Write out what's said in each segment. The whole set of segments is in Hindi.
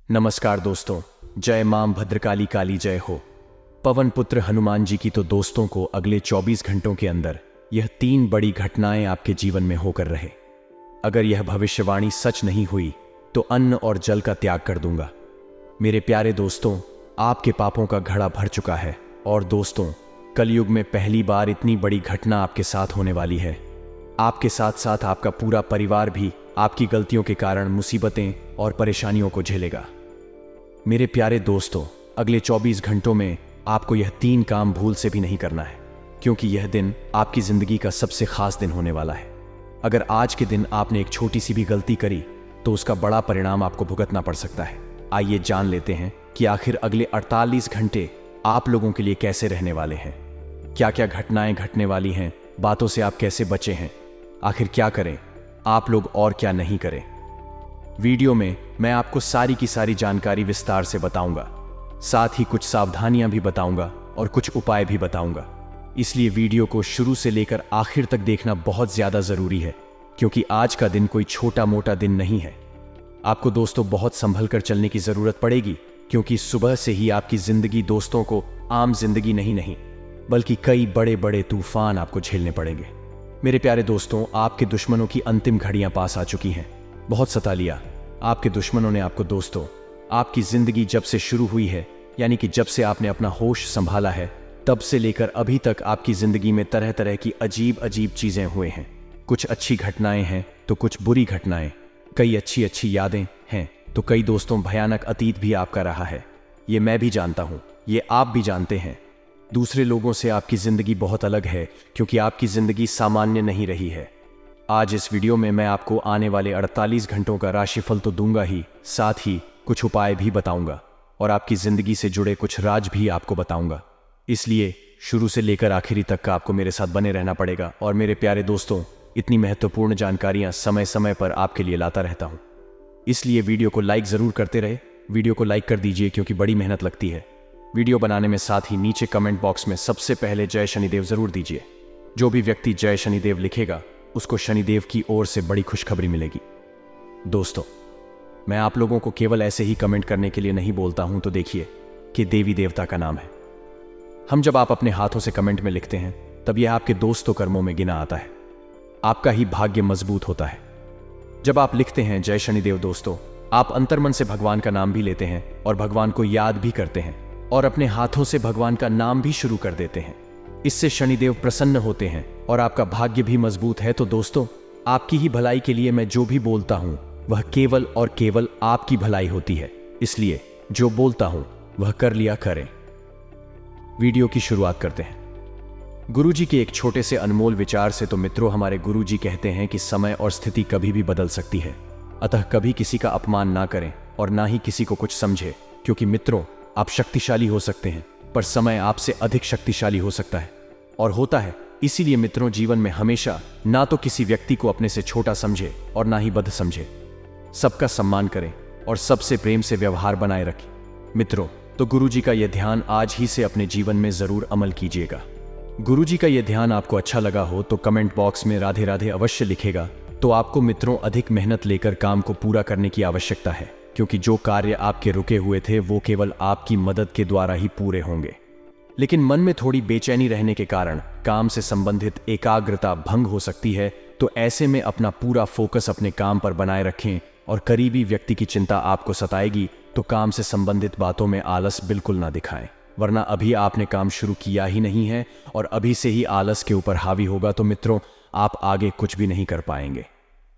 नमस्कार दोस्तों, जय मां भद्रकाली काली जय हो। पवन पुत्र हनुमान जी की तो दोस्तों को अगले 24 घंटों के अंदर यह 3 बड़ी घटनाएं आपके जीवन में होकर रहे। अगर यह भविष्यवाणी सच नहीं हुई तो अन्न और जल का त्याग कर दूंगा। मेरे प्यारे दोस्तों, आपके पापों का घड़ा भर चुका है और दोस्तों, कलयुग में पहली बार इतनी बड़ी घटना आपके साथ होने वाली है। आपके साथ साथ आपका पूरा परिवार भी आपकी गलतियों के कारण मुसीबतें और परेशानियों को झेलेगा। मेरे प्यारे दोस्तों, अगले 24 घंटों में आपको यह 3 काम भूल से भी नहीं करना है, क्योंकि यह दिन आपकी जिंदगी का सबसे खास दिन होने वाला है। अगर आज के दिन आपने एक छोटी सी भी गलती करी तो उसका बड़ा परिणाम आपको भुगतना पड़ सकता है। आइए जान लेते हैं कि आखिर अगले 48 घंटे आप लोगों के लिए कैसे रहने वाले हैं। क्या क्या घटनाएं घटने वाली हैं, बातों से आप कैसे बचे हैं, आखिर क्या करें आप लोग और क्या नहीं करें। वीडियो में मैं आपको सारी की सारी जानकारी विस्तार से बताऊंगा, साथ ही कुछ सावधानियां भी बताऊंगा और कुछ उपाय भी बताऊंगा। इसलिए वीडियो को शुरू से लेकर आखिर तक देखना बहुत ज्यादा जरूरी है, क्योंकि आज का दिन कोई छोटा मोटा दिन नहीं है। आपको दोस्तों बहुत संभल कर चलने की जरूरत पड़ेगी, क्योंकि सुबह से ही आपकी जिंदगी दोस्तों को आम जिंदगी नहीं बल्कि कई बड़े बड़े तूफान आपको झेलने पड़ेंगे। मेरे प्यारे दोस्तों, आपके दुश्मनों की अंतिम घड़ियां पास आ चुकी हैं। बहुत सता लिया आपके दुश्मनों ने आपको दोस्तों। आपकी जिंदगी जब से शुरू हुई है, यानी कि जब से आपने अपना होश संभाला है, तब से लेकर अभी तक आपकी जिंदगी में तरह तरह की अजीब अजीब चीजें हुए हैं। कुछ अच्छी घटनाएं हैं तो कुछ बुरी घटनाएं, कई अच्छी अच्छी यादें हैं तो कई दोस्तों भयानक अतीत भी आपका रहा है। ये मैं भी जानता हूं, ये आप भी जानते हैं। दूसरे लोगों से आपकी जिंदगी बहुत अलग है, क्योंकि आपकी जिंदगी सामान्य नहीं रही है। आज इस वीडियो में मैं आपको आने वाले 48 घंटों का राशिफल तो दूंगा ही, साथ ही कुछ उपाय भी बताऊंगा और आपकी जिंदगी से जुड़े कुछ राज भी आपको बताऊंगा। इसलिए शुरू से लेकर आखिरी तक का आपको मेरे साथ बने रहना पड़ेगा। और मेरे प्यारे दोस्तों, इतनी महत्वपूर्ण जानकारियां समय समय पर आपके लिए लाता रहता हूं, इसलिए वीडियो को लाइक जरूर करते रहे। वीडियो को लाइक कर दीजिए, क्योंकि बड़ी मेहनत लगती है वीडियो बनाने में। साथ ही नीचे कमेंट बॉक्स में सबसे पहले जय शनिदेव जरूर दीजिए। जो भी व्यक्ति जय शनिदेव लिखेगा उसको शनिदेव की ओर से बड़ी खुशखबरी मिलेगी। दोस्तों, मैं आप लोगों को केवल ऐसे ही कमेंट करने के लिए नहीं बोलता हूं, तो देखिए कि देवी देवता का नाम है। जब आप अपने हाथों से कमेंट में लिखते हैं, तब यह आपके दोस्तों कर्मों में गिना आता है। आपका ही भाग्य मजबूत होता है। जब आप लिखते हैं जय शनिदेव दोस्तों, आप अंतर्मन से भगवान का नाम भी लेते हैं और भगवान को याद भी करते हैं और अपने हाथों से भगवान का नाम भी शुरू कर देते हैं। इससे शनिदेव प्रसन्न होते हैं और आपका भाग्य भी मजबूत है। तो दोस्तों, आपकी ही भलाई के लिए मैं जो भी बोलता हूं वह केवल और केवल आपकी भलाई होती है। इसलिए जो बोलता हूं वह कर लिया करें। वीडियो की शुरुआत करते हैं गुरुजी के एक छोटे से अनमोल विचार से। तो मित्रों, हमारे गुरुजी कहते हैं कि समय और स्थिति कभी भी बदल सकती है, अतः कभी किसी का अपमान ना करें और ना ही किसी को कुछ समझे, क्योंकि मित्रों, आप शक्तिशाली हो सकते हैं पर समय आपसे अधिक शक्तिशाली हो सकता है और होता है। इसीलिए मित्रों, जीवन में हमेशा ना तो किसी व्यक्ति को अपने से छोटा समझे और ना ही बद समझे। सबका सम्मान करें और सबसे प्रेम से व्यवहार बनाए रखें। मित्रों, तो गुरुजी का यह ध्यान आज ही से अपने जीवन में जरूर अमल कीजिएगा। गुरुजी का यह ध्यान आपको अच्छा लगा हो तो कमेंट बॉक्स में राधे राधे अवश्य लिखेगा। तो आपको मित्रों अधिक मेहनत लेकर काम को पूरा करने की आवश्यकता है, क्योंकि जो कार्य आपके रुके हुए थे वो केवल आपकी मदद के द्वारा ही पूरे होंगे। लेकिन मन में थोड़ी बेचैनी रहने के कारण काम से संबंधित एकाग्रता भंग हो सकती है। तो ऐसे में अपना पूरा फोकस अपने काम पर बनाए रखें और करीबी व्यक्ति की चिंता आपको सताएगी तो काम से संबंधित बातों में आलस बिल्कुल ना दिखाएं, वरना अभी आपने काम शुरू किया ही नहीं है और अभी से ही आलस के ऊपर हावी होगा तो मित्रों, आप आगे कुछ भी नहीं कर पाएंगे।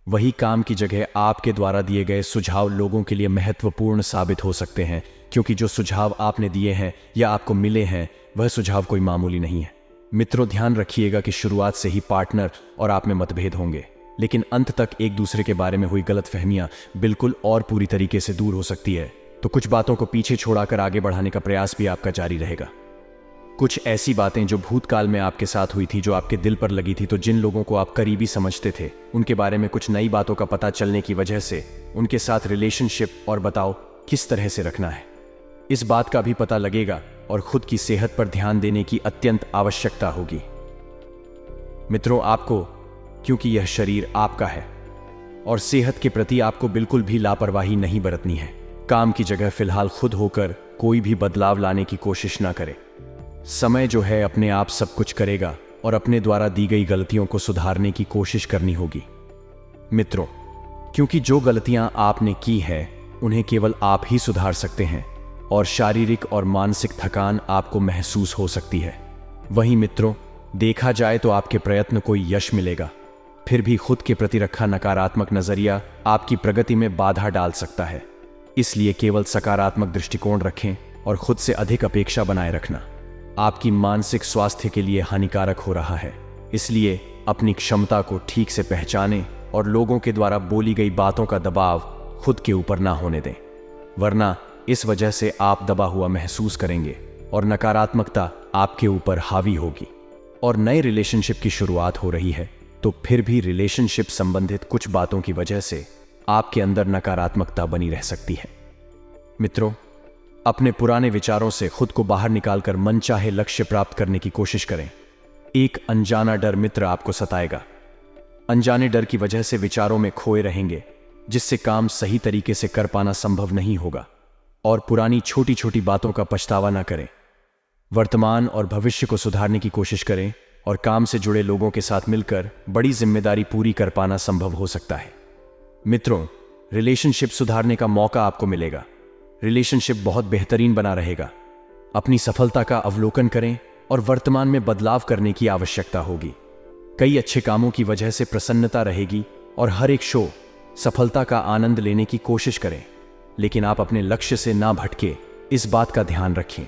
वही काम की जगह आपके द्वारा दिए गए सुझाव लोगों के लिए महत्वपूर्ण साबित हो सकते हैं, क्योंकि जो सुझाव आपने दिए हैं या आपको मिले हैं वह सुझाव कोई मामूली नहीं है। मित्रों, ध्यान रखिएगा कि शुरुआत से ही पार्टनर और आप में मतभेद होंगे, लेकिन अंत तक एक दूसरे के बारे में हुई गलतफहमियां बिल्कुल और पूरी तरीके से दूर हो सकती है। तो कुछ बातों को पीछे छोड़ाकर आगे बढ़ाने का प्रयास भी आपका जारी रहेगा। कुछ ऐसी बातें जो भूतकाल में आपके साथ हुई थी, जो आपके दिल पर लगी थी, तो जिन लोगों को आप करीबी समझते थे उनके बारे में कुछ नई बातों का पता चलने की वजह से उनके साथ रिलेशनशिप और बताओ किस तरह से रखना है, इस बात का भी पता लगेगा और खुद की सेहत पर ध्यान देने की अत्यंत आवश्यकता होगी। मित्रों, आपको, क्योंकि यह शरीर आपका है और सेहत के प्रति आपको बिल्कुल भी लापरवाही नहीं बरतनी है। काम की जगह फिलहाल खुद होकर कोई भी बदलाव लाने की कोशिश ना करें। समय जो है अपने आप सब कुछ करेगा और अपने द्वारा दी गई गलतियों को सुधारने की कोशिश करनी होगी। मित्रों, क्योंकि जो गलतियां आपने की है उन्हें केवल आप ही सुधार सकते हैं और शारीरिक और मानसिक थकान आपको महसूस हो सकती है। वहीं मित्रों, देखा जाए तो आपके प्रयत्न को यश मिलेगा, फिर भी खुद के प्रति रखा नकारात्मक नजरिया आपकी प्रगति में बाधा डाल सकता है। इसलिए केवल सकारात्मक दृष्टिकोण रखें और खुद से अधिक अपेक्षा बनाए रखना आपकी मानसिक स्वास्थ्य के लिए हानिकारक हो रहा है। इसलिए अपनी क्षमता को ठीक से पहचानें और लोगों के द्वारा बोली गई बातों का दबाव खुद के ऊपर ना होने दें, वरना इस वजह से आप दबा हुआ महसूस करेंगे और नकारात्मकता आपके ऊपर हावी होगी। और नए रिलेशनशिप की शुरुआत हो रही है तो फिर भी रिलेशनशिप संबंधित कुछ बातों की वजह से आपके अंदर नकारात्मकता बनी रह सकती है। मित्रों, अपने पुराने विचारों से खुद को बाहर निकालकर मनचाहे लक्ष्य प्राप्त करने की कोशिश करें। एक अनजाना डर मित्र आपको सताएगा। अनजाने डर की वजह से विचारों में खोए रहेंगे, जिससे काम सही तरीके से कर पाना संभव नहीं होगा। और पुरानी छोटी छोटी बातों का पछतावा ना करें। वर्तमान और भविष्य को सुधारने की कोशिश करें और काम से जुड़े लोगों के साथ मिलकर बड़ी जिम्मेदारी पूरी कर पाना संभव हो सकता है। मित्रों, रिलेशनशिप सुधारने का मौका आपको मिलेगा। रिलेशनशिप बहुत बेहतरीन बना रहेगा। अपनी सफलता का अवलोकन करें और वर्तमान में बदलाव करने की आवश्यकता होगी। कई अच्छे कामों की वजह से प्रसन्नता रहेगी और हर एक शो सफलता का आनंद लेने की कोशिश करें, लेकिन आप अपने लक्ष्य से ना भटके, इस बात का ध्यान रखें।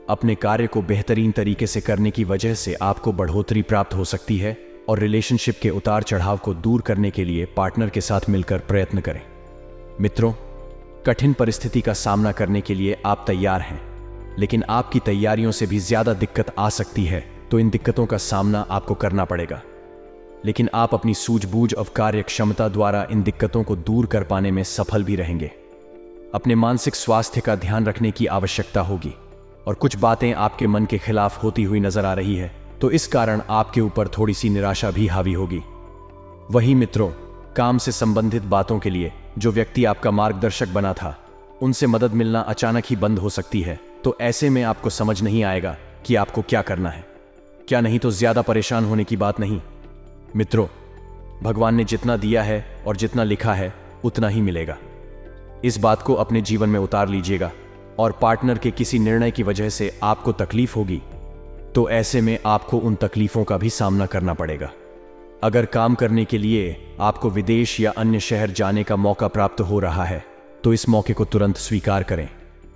अपने कार्य को बेहतरीन तरीके से करने की वजह से आपको बढ़ोतरी प्राप्त हो सकती है और रिलेशनशिप के उतार चढ़ाव को दूर करने के लिए पार्टनर के साथ मिलकर प्रयत्न करें। मित्रों, कठिन परिस्थिति का सामना करने के लिए आप तैयार हैं, लेकिन आपकी तैयारियों से भी ज्यादा दिक्कत आ सकती है, तो इन दिक्कतों का सामना आपको करना पड़ेगा। लेकिन आप अपनी सूझबूझ और कार्य क्षमता द्वारा इन दिक्कतों को दूर कर पाने में सफल भी रहेंगे। अपने मानसिक स्वास्थ्य का ध्यान रखने की आवश्यकता होगी और कुछ बातें आपके मन के खिलाफ होती हुई नजर आ रही है, तो इस कारण आपके ऊपर थोड़ी सी निराशा भी हावी होगी। वहीं मित्रों, काम से संबंधित बातों के लिए जो व्यक्ति आपका मार्गदर्शक बना था, उनसे मदद मिलना अचानक ही बंद हो सकती है। तो ऐसे में आपको समझ नहीं आएगा कि आपको क्या करना है, क्या नहीं। तो ज्यादा परेशान होने की बात नहीं। मित्रों, भगवान ने जितना दिया है और जितना लिखा है उतना ही मिलेगा। इस बात को अपने जीवन में उतार लीजिएगा। और पार्टनर के किसी निर्णय की वजह से आपको तकलीफ होगी, तो ऐसे में आपको उन तकलीफों का भी सामना करना पड़ेगा। अगर काम करने के लिए आपको विदेश या अन्य शहर जाने का मौका प्राप्त हो रहा है, तो इस मौके को तुरंत स्वीकार करें,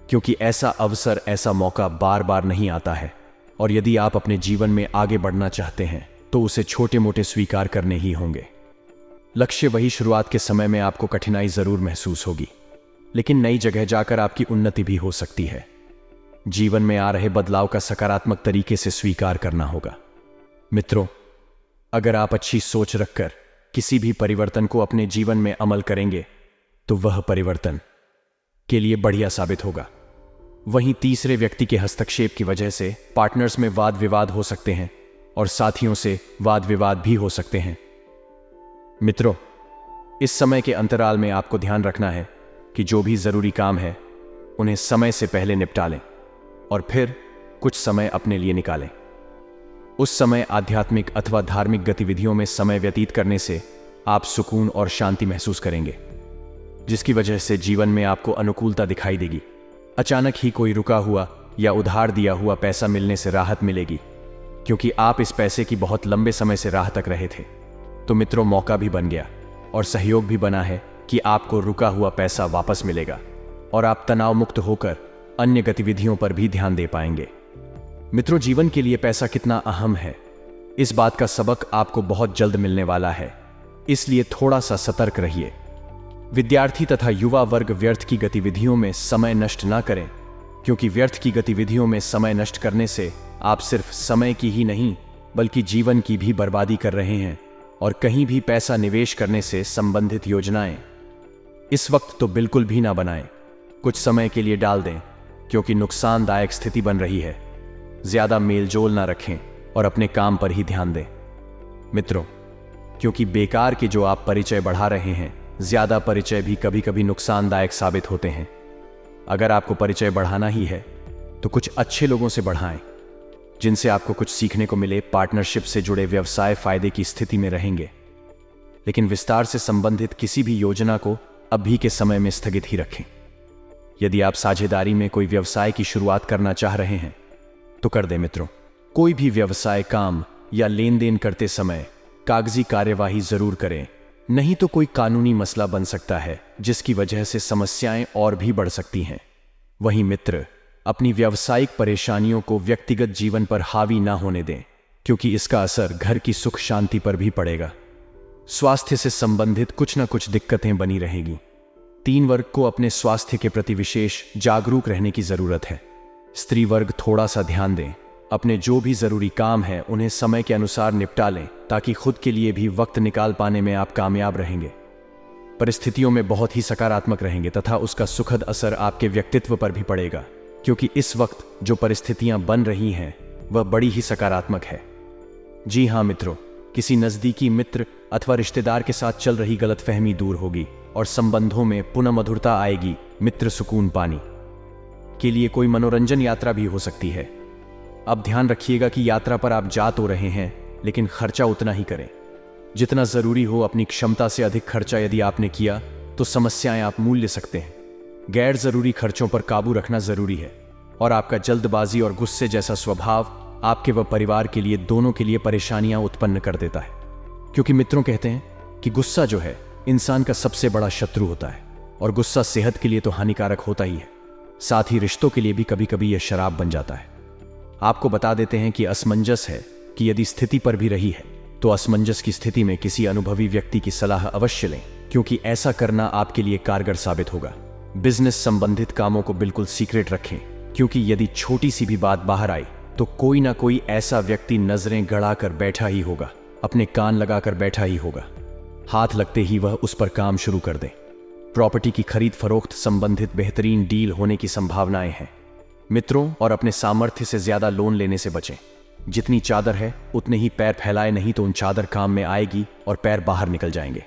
क्योंकि ऐसा अवसर, ऐसा मौका बार बार नहीं आता है। और यदि आप अपने जीवन में आगे बढ़ना चाहते हैं तो उसे छोटे मोटे स्वीकार करने ही होंगे। लक्ष्य वही, शुरुआत के समय में आपको कठिनाई जरूर महसूस होगी, लेकिन नई जगह जाकर आपकी उन्नति भी हो सकती है। जीवन में आ रहे बदलाव का सकारात्मक तरीके से स्वीकार करना होगा। मित्रों, अगर आप अच्छी सोच रखकर किसी भी परिवर्तन को अपने जीवन में अमल करेंगे तो वह परिवर्तन के लिए बढ़िया साबित होगा। वहीं तीसरे व्यक्ति के हस्तक्षेप की वजह से पार्टनर्स में वाद विवाद हो सकते हैं और साथियों से वाद विवाद भी हो सकते हैं। मित्रों, इस समय के अंतराल में आपको ध्यान रखना है कि जो भी जरूरी काम है उन्हें समय से पहले निपटा लें और फिर कुछ समय अपने लिए निकालें। उस समय आध्यात्मिक अथवा धार्मिक गतिविधियों में समय व्यतीत करने से आप सुकून और शांति महसूस करेंगे, जिसकी वजह से जीवन में आपको अनुकूलता दिखाई देगी। अचानक ही कोई रुका हुआ या उधार दिया हुआ पैसा मिलने से राहत मिलेगी, क्योंकि आप इस पैसे की बहुत लंबे समय से राह तक रहे थे। तो मित्रों, मौका भी बन गया और सहयोग भी बना है कि आपको रुका हुआ पैसा वापस मिलेगा और आप तनाव मुक्त होकर अन्य गतिविधियों पर भी ध्यान दे पाएंगे। मित्रों, जीवन के लिए पैसा कितना अहम है, इस बात का सबक आपको बहुत जल्द मिलने वाला है, इसलिए थोड़ा सा सतर्क रहिए। विद्यार्थी तथा युवा वर्ग व्यर्थ की गतिविधियों में समय नष्ट ना करें, क्योंकि व्यर्थ की गतिविधियों में समय नष्ट करने से आप सिर्फ समय की ही नहीं बल्कि जीवन की भी बर्बादी कर रहे हैं। और कहीं भी पैसा निवेश करने से संबंधित योजनाएं इस वक्त तो बिल्कुल भी ना बनाएं, कुछ समय के लिए डाल दें, क्योंकि नुकसानदायक स्थिति बन रही है। ज्यादा मेलजोल ना रखें और अपने काम पर ही ध्यान दें। मित्रों, क्योंकि बेकार के जो आप परिचय बढ़ा रहे हैं, ज्यादा परिचय भी कभी कभी नुकसानदायक साबित होते हैं। अगर आपको परिचय बढ़ाना ही है तो कुछ अच्छे लोगों से बढ़ाएं, जिनसे आपको कुछ सीखने को मिले। पार्टनरशिप से जुड़े व्यवसाय फायदे की स्थिति में रहेंगे, लेकिन विस्तार से संबंधित किसी भी योजना को अभी के समय में स्थगित ही रखें। यदि आप साझेदारी में कोई व्यवसाय की शुरुआत करना चाह रहे हैं तो कर दें मित्रों। कोई भी व्यवसाय काम या लेन देन करते समय कागजी कार्यवाही जरूर करें, नहीं तो कोई कानूनी मसला बन सकता है जिसकी वजह से समस्याएं और भी बढ़ सकती हैं। वहीं मित्र, अपनी व्यावसायिक परेशानियों को व्यक्तिगत जीवन पर हावी ना होने दें, क्योंकि इसका असर घर की सुख शांति पर भी पड़ेगा। स्वास्थ्य से संबंधित कुछ न कुछ दिक्कतें बनी रहेगी। 3 वर्ग को अपने स्वास्थ्य के प्रति विशेष जागरूक रहने की जरूरत है। स्त्री वर्ग थोड़ा सा ध्यान दें, अपने जो भी जरूरी काम है उन्हें समय के अनुसार निपटा लें, ताकि खुद के लिए भी वक्त निकाल पाने में आप कामयाब रहेंगे। परिस्थितियों में बहुत ही सकारात्मक रहेंगे तथा उसका सुखद असर आपके व्यक्तित्व पर भी पड़ेगा, क्योंकि इस वक्त जो परिस्थितियां बन रही हैं वह बड़ी ही सकारात्मक है। जी हाँ मित्रों, किसी नजदीकी मित्र अथवा रिश्तेदार के साथ चल रही गलतफहमी दूर होगी और संबंधों में पुनः मधुरता आएगी। मित्र, सुकून पानी के लिए कोई मनोरंजन यात्रा भी हो सकती है। अब ध्यान रखिएगा कि यात्रा पर आप जा तो रहे हैं, लेकिन खर्चा उतना ही करें जितना जरूरी हो। अपनी क्षमता से अधिक खर्चा यदि आपने किया तो समस्याएं आप मूल ले सकते हैं। गैर जरूरी खर्चों पर काबू रखना जरूरी है, और आपका जल्दबाजी और गुस्से जैसा स्वभाव आपके व परिवार के लिए, दोनों के लिए परेशानियां उत्पन्न कर देता है। क्योंकि मित्रों, कहते हैं कि गुस्सा जो है इंसान का सबसे बड़ा शत्रु होता है, और गुस्सा सेहत के लिए तो हानिकारक होता ही है, साथ ही रिश्तों के लिए भी कभी कभी यह शराब बन जाता है। आपको बता देते हैं कि असमंजस है कि यदि स्थिति पर भी रही है तो असमंजस की स्थिति में किसी अनुभवी व्यक्ति की सलाह अवश्य लें, क्योंकि ऐसा करना आपके लिए कारगर साबित होगा। बिजनेस संबंधित कामों को बिल्कुल सीक्रेट रखें, क्योंकि यदि छोटी सी भी बात बाहर आई तो कोई ना कोई ऐसा व्यक्ति नजरें गड़ाकर बैठा ही होगा, अपने कान लगाकर बैठा ही होगा। हाथ लगते ही वह उस पर काम शुरू कर दे। प्रॉपर्टी की खरीद फरोख्त संबंधित बेहतरीन डील होने की संभावनाएं हैं मित्रों, और अपने सामर्थ्य से ज्यादा लोन लेने से बचें। जितनी चादर है उतने ही पैर फैलाए, नहीं तो उन चादर काम में आएगी और पैर बाहर निकल जाएंगे।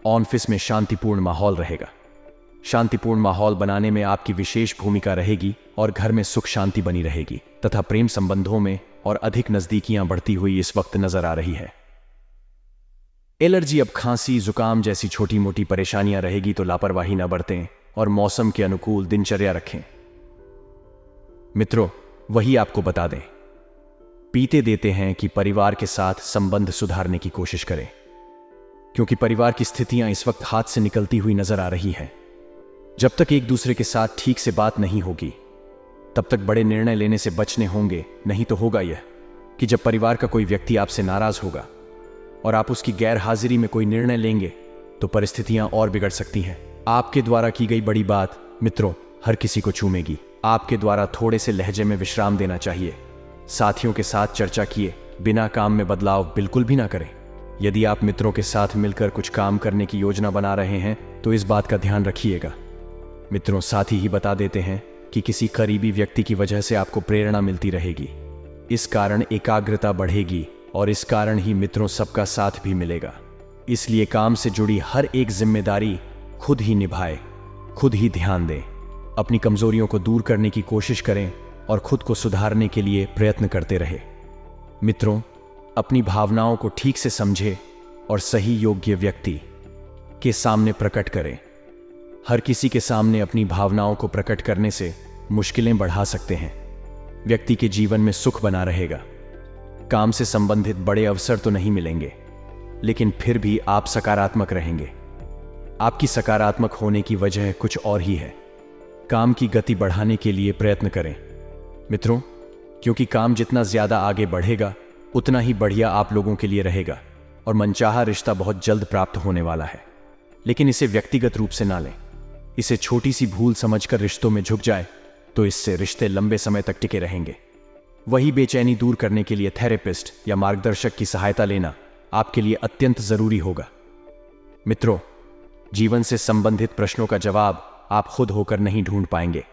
ऑफिस में शांतिपूर्ण माहौल रहेगा। शांतिपूर्ण माहौल बनाने में आपकी विशेष भूमिका रहेगी, और घर में सुख शांति बनी रहेगी तथा प्रेम संबंधों में और अधिक नजदीकियां बढ़ती हुई इस वक्त नजर आ रही है। एलर्जी, अब खांसी जुकाम जैसी छोटी मोटी परेशानियां रहेगी तो लापरवाही न बरतें और मौसम के अनुकूल दिनचर्या रखें। मित्रों, वही आपको बता दें, पीते देते हैं कि परिवार के साथ संबंध सुधारने की कोशिश करें, क्योंकि परिवार की स्थितियां इस वक्त हाथ से निकलती हुई नजर आ रही हैं। जब तक एक दूसरे के साथ ठीक से बात नहीं होगी तब तक बड़े निर्णय लेने से बचने होंगे। नहीं तो होगा यह कि जब परिवार का कोई व्यक्ति आपसे नाराज होगा और आप उसकी गैर हाजिरी में कोई निर्णय लेंगे तो परिस्थितियां और बिगड़ सकती हैं। आपके द्वारा की गई बड़ी बात मित्रों हर किसी को चूमेगी। आपके द्वारा थोड़े से लहजे में विश्राम देना चाहिए। साथियों के साथ चर्चा किए बिना काम में बदलाव बिल्कुल भी ना करें। यदि आप मित्रों के साथ मिलकर कुछ काम करने की योजना बना रहे हैं तो इस बात का ध्यान रखिएगा। मित्रों, साथ ही बता देते हैं कि किसी करीबी व्यक्ति की वजह से आपको प्रेरणा मिलती रहेगी। इस कारण एकाग्रता बढ़ेगी और इस कारण ही मित्रों सबका साथ भी मिलेगा। इसलिए काम से जुड़ी हर एक जिम्मेदारी खुद ही निभाए, खुद ही ध्यान दें, अपनी कमजोरियों को दूर करने की कोशिश करें और खुद को सुधारने के लिए प्रयत्न करते रहे। मित्रों, अपनी भावनाओं को ठीक से समझें और सही योग्य व्यक्ति के सामने प्रकट करें। हर किसी के सामने अपनी भावनाओं को प्रकट करने से मुश्किलें बढ़ा सकते हैं। व्यक्ति के जीवन में सुख बना रहेगा। काम से संबंधित बड़े अवसर तो नहीं मिलेंगे, लेकिन फिर भी आप सकारात्मक रहेंगे। आपकी सकारात्मक होने की वजह कुछ और ही है। काम की गति बढ़ाने के लिए प्रयत्न करें मित्रों, क्योंकि काम जितना ज्यादा आगे बढ़ेगा उतना ही बढ़िया आप लोगों के लिए रहेगा और मनचाहा रिश्ता बहुत जल्द प्राप्त होने वाला है। लेकिन इसे व्यक्तिगत रूप से ना लें। इसे छोटी सी भूल समझकर रिश्तों में झुक जाए तो इससे रिश्ते लंबे समय तक टिके रहेंगे। वही बेचैनी दूर करने के लिए थेरेपिस्ट या मार्गदर्शक की सहायता लेना आपके लिए अत्यंत जरूरी होगा। मित्रों, जीवन से संबंधित प्रश्नों का जवाब आप खुद होकर नहीं ढूंढ पाएंगे,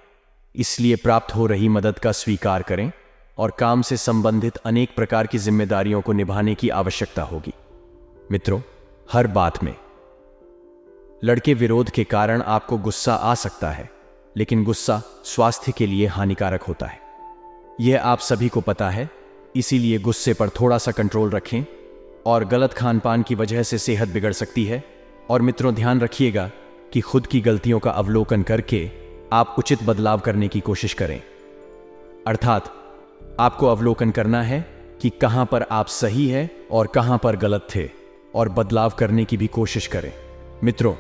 इसलिए प्राप्त हो रही मदद का स्वीकार करें और काम से संबंधित अनेक प्रकार की जिम्मेदारियों को निभाने की आवश्यकता होगी। मित्रों, हर बात में लड़के विरोध के कारण आपको गुस्सा आ सकता है, लेकिन गुस्सा स्वास्थ्य के लिए हानिकारक होता है। यह आप सभी को पता है, इसीलिए गुस्से पर थोड़ा सा कंट्रोल रखें और गलत खान पान की वजह से सेहत बिगड़ सकती है। और मित्रों, ध्यान रखिएगा कि खुद की गलतियों का अवलोकन करके आप उचित बदलाव करने की कोशिश करें। अर्थात आपको अवलोकन करना है कि कहां पर आप सही है और कहां पर गलत थे, और बदलाव करने की भी कोशिश करें मित्रों।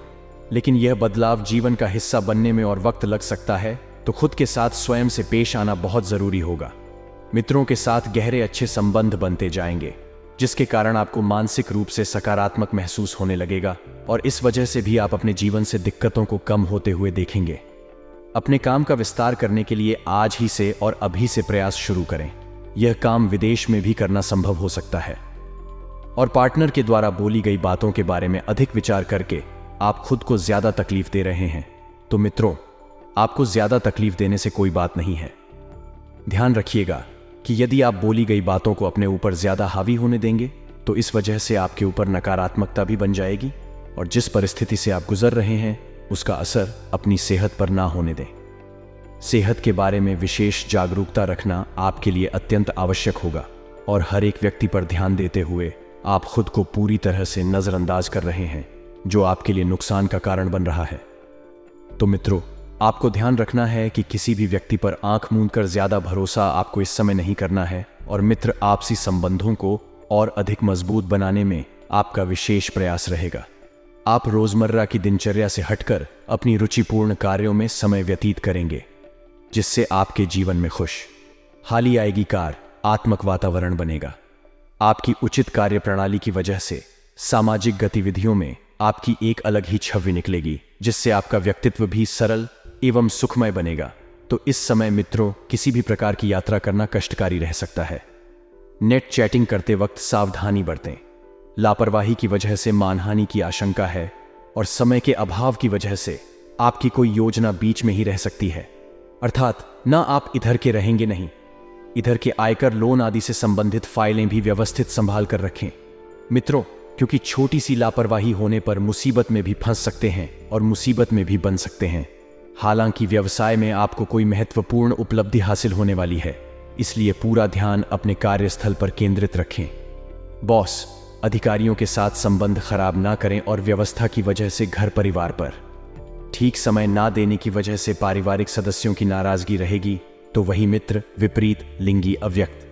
लेकिन यह बदलाव जीवन का हिस्सा बनने में और वक्त लग सकता है, तो खुद के साथ स्वयं से पेश आना बहुत जरूरी होगा। मित्रों के साथ गहरे अच्छे संबंध बनते जाएंगे, जिसके कारण आपको मानसिक रूप से सकारात्मक महसूस होने लगेगा, और इस वजह से भी आप अपने जीवन से दिक्कतों को कम होते हुए देखेंगे। अपने काम का विस्तार करने के लिए आज ही से और अभी से प्रयास शुरू करें। यह काम विदेश में भी करना संभव हो सकता है। और पार्टनर के द्वारा बोली गई बातों के बारे में अधिक विचार करके आप खुद को ज्यादा तकलीफ दे रहे हैं, तो मित्रों, आपको ज्यादा तकलीफ देने से कोई बात नहीं है। ध्यान रखिएगा कि यदि आप बोली गई बातों को अपने ऊपर ज्यादा हावी होने देंगे, तो इस वजह से आपके ऊपर नकारात्मकता भी बन जाएगी, और जिस परिस्थिति से आप गुजर रहे हैं उसका असर अपनी सेहत पर ना होने दें। सेहत के बारे में विशेष जागरूकता रखना आपके लिए अत्यंत आवश्यक होगा, और हर एक व्यक्ति पर ध्यान देते हुए आप खुद को पूरी तरह से नजरअंदाज कर रहे हैं, जो आपके लिए नुकसान का कारण बन रहा है। तो मित्रों, आपको ध्यान रखना है कि किसी भी व्यक्ति पर आंख मूंद कर ज्यादा भरोसा आपको इस समय नहीं करना है, और मित्र आपसी संबंधों को और अधिक मजबूत बनाने में आपका विशेष प्रयास रहेगा। आप रोजमर्रा की दिनचर्या से हटकर अपनी रुचिपूर्ण कार्यों में समय व्यतीत करेंगे, जिससे आपके जीवन में खुशहाली आएगी, आत्मक वातावरण बनेगा। आपकी उचित कार्य प्रणाली की वजह से सामाजिक गतिविधियों में आपकी एक अलग ही छवि निकलेगी, जिससे आपका व्यक्तित्व भी सरल एवं सुखमय बनेगा। तो इस समय मित्रों, किसी भी प्रकार की यात्रा करना कष्टकारी रह सकता है। नेट चैटिंग करते वक्त सावधानी बरतें। लापरवाही की वजह से मानहानि की आशंका है, और समय के अभाव की वजह से आपकी कोई योजना बीच में ही रह सकती है। अर्थात ना आप इधर के रहेंगे नहीं, इधर के आयकर, लोन आदि से संबंधित फाइलें भी व्यवस्थित संभाल कर रखें मित्रों, क्योंकि छोटी सी लापरवाही होने पर मुसीबत में भी फंस सकते हैं और मुसीबत में भी बन सकते हैं। हालांकि व्यवसाय में आपको कोई महत्वपूर्ण उपलब्धि हासिल होने वाली है, इसलिए पूरा ध्यान अपने कार्यस्थल पर केंद्रित रखें। बॉस, अधिकारियों के साथ संबंध खराब ना करें, और व्यवस्था की वजह से घर परिवार पर ठीक समय ना देने की वजह से पारिवारिक सदस्यों की नाराजगी रहेगी। तो वही मित्र, विपरीत लिंगी अव्यक्त